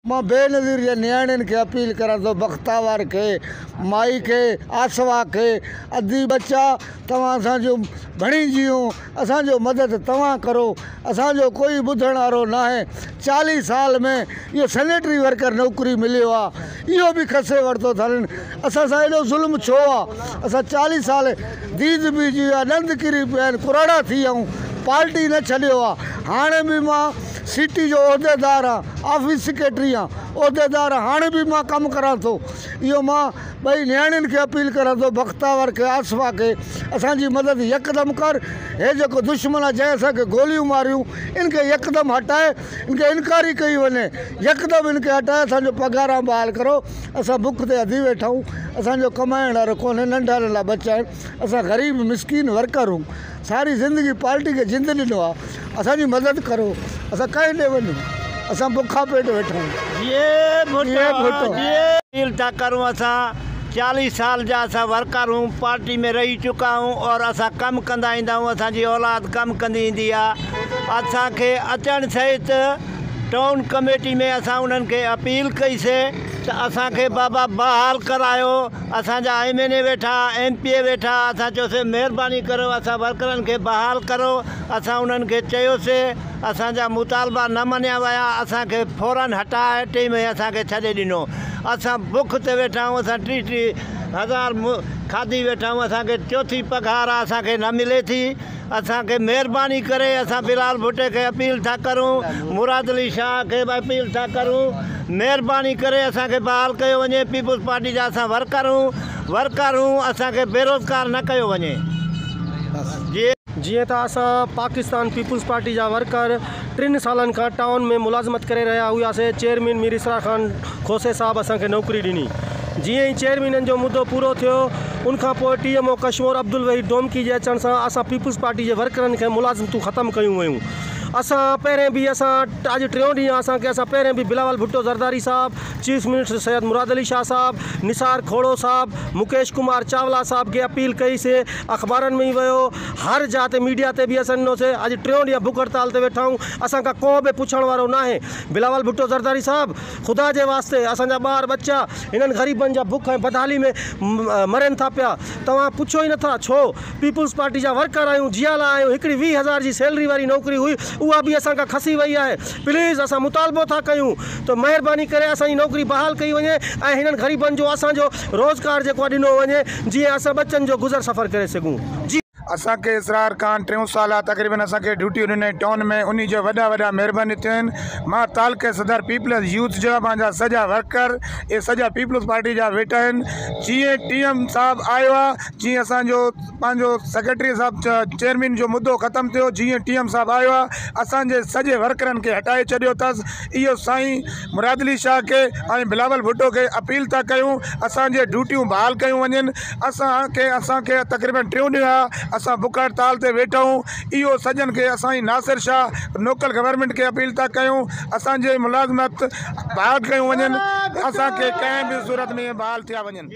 मां बेनज़ीर जे नियाणियुनि खे अपील करां थो, बख़्तावर खे, माई खे, आसवा खे, अधी बच्चा तव्हां असांजो भणी जियो, असांजो मदद तव्हां करो, असांजो कोई ॿुधण वारो न आहे। 40 साल में इहो सैनिटरी वर्कर नौकरी मिलियो आहे, इहो बि खसे वरितो अथनि। असां सां एॾो ज़ुल्म छो आहे? असां 40 साल दीद बीजी आहे, ॾंद किरी पिया आहिनि, कुराड़ा थी वियूं, पार्टी न छॾियो आहे। हाणे बि मां सिटी जो उहिदेदार आहियां, ऑफिस सेक्रेटरी आहियां, उहिदेदार हाणे बि मां कमु करां थो। इहो मां ॿई नियाणियुनि खे अपील करां थो, बख़्तावर खे, आसवा खे, असांजी मदद यकदमि कर। हे जेको दुश्मन आहे जंहिं असांखे गोलियूं मारियूं, इनखे यकदमि हटाए, इनखे इनकारी कई वञे, यकदमि इनखे हटाए, असांजो पघारां बहाल करो। असां बुख ते अधी वेठा आहियूं, असांजो कमाइण वारो कोन्हे, नंढा नंढा बच्चा आहिनि, असां ग़रीब मिसकीन वर्कर आहियूं, सारी ज़िंदगी पार्टी खे जिंद ॾिनो आहे, असांजी मदद करो। असां कंहिं ॾे वञूं, असां बुखा पेट वेठा आहियूं। था करूं, असां 40 साल जा असां वर्कर हूँ, पार्टी में रही चुका हूँ और असां कमु कंदा ईंदा आहियूं, असांजी औलाद कमु कंदी ईंदी आहे। असांखे अचण सहित टाउन कमेटी में असां उन्हनि खे अपील कईसीं त असांखे बाबा बहाल करायो। असांजा MNA वेठा, MPA वेठा, असां चयोसीं महिरबानी करो असां वर्करनि खे बहाल करो। असां उन्हनि खे चयोसीं, असांजा मुतालबा न मञिया विया, असांखे फौरन हटाए टे में असांखे छॾे ॾिनो। असां बुख ते वेठा आहियूं, असां 30,000 खाधी वेठा आहियूं, असांखे चौथी पघार आहे, असांखे न मिले थी। असांखे महिरबानी करे असां बिलाल भुट्टे खे अपील था करूं, मुराद अली शाह खे बि अपील था करूं, महिरबानी करे असांखे बहाल कयो वञे। पीपल्स पार्टी जा असां वर्कर हूं, असांखे बेरोज़गार न कयो वञे। जीअं त असां पाकिस्तान पीपल्स पार्टी जा वर्कर 3 सालनि खां टाउन में मुलाज़मत करे रहिया हुआसीं। चेयरमैन मीर इसरा खान खोसे साहब असांखे नौकरी ॾिनी। जीअं ई चेयरमैननि जो मुदो पूरो थियो, उनखां पोइ TMO कश्मोर अब्दुल वहीद डोमकी जे अचण सां असां पीपल्स पार्टी जे वर्करनि खे मुलाज़मतूं ख़तमु कयूं वयूं। असां पहिरें बि अॼु 3 ॾींहं असां पहिरें बि बिलावल भुट्टो ज़रदारी साहब, चीफ मिनिस्टर सैयद मुराद अली शाह साहब, निसार खोड़ो साहब, मुकेश कुमार चावला साहब खे अपील कईसीं, अख़बारनि में ई वियो, हर जाते मीडिया ते बि असां ॾिनोसीं। अॼु 3 ॾींहं बुख हड़ताल ते वेठा आहियूं, असांखां को बि पुछण वारो न आहे। बिलावल भुट्टो ज़रदारी साहब, ख़ुदा जे वास्ते असांजा ॿार बच्चा हिननि ग़रीबनि जा बुख ऐं बदहाली में मरनि था पिया, तव्हां पुछो ई नथा छो? पीपल्स पार्टी जा वर्कर आहियूं, जियाला आहियूं, हिकिड़ी 20,000 जी सैलरी वारी नौकरी हुई, उहा बि असांखां खसी वई आहे। प्लीज़ असां मुतालबो था कयूं त महिरबानी करे असांजी नौकरी बहाल कई वञे ऐं हिननि ग़रीबनि जो असांजो रोज़गार जेको आहे ॾिनो वञे, जीअं असां बच्चनि जो गुज़र सफ़र करे सघूं। असांखे इसरार खान 3 साल तक़रीबन असांखे ड्यूटी ॾिनई टाउन में, उन जो वॾा महिरबानी थियूं आहिनि। मां तालके सदर पीपल्स यूथ जा पंहिंजा सॼा वर्कर, ये सॼा पीपल्स पार्टी जा वेठा आहिनि। जीअं TM साहब आयो आहे, जीअं असांजो पंहिंजो सेक्रेटरी साहब चेयरमैन जो मुदो ख़तमु थियो, जीअं TM साहब आयो आहे, असांजे सॼे वर्करनि खे हटाए छॾियो अथसि। इहो साईं मुराद अली शाह खे ऐं बिलावल भुट्टो खे अपील था कयूं, असांजे ड्यूटियूं बहाल कयूं वञनि। असांखे तक़रीबन 3 ॾींहं असां बुख हड़ताल ते वेठा आहियूं। इहो सॼनि खे असांजी नासिर शाह लोकल गवर्नमेंट खे अपील था कयूं, असांजे मुलाज़मत बहाल कयूं वञनि, असांखे कंहिं बि सूरत में बहाल थिया वञनि।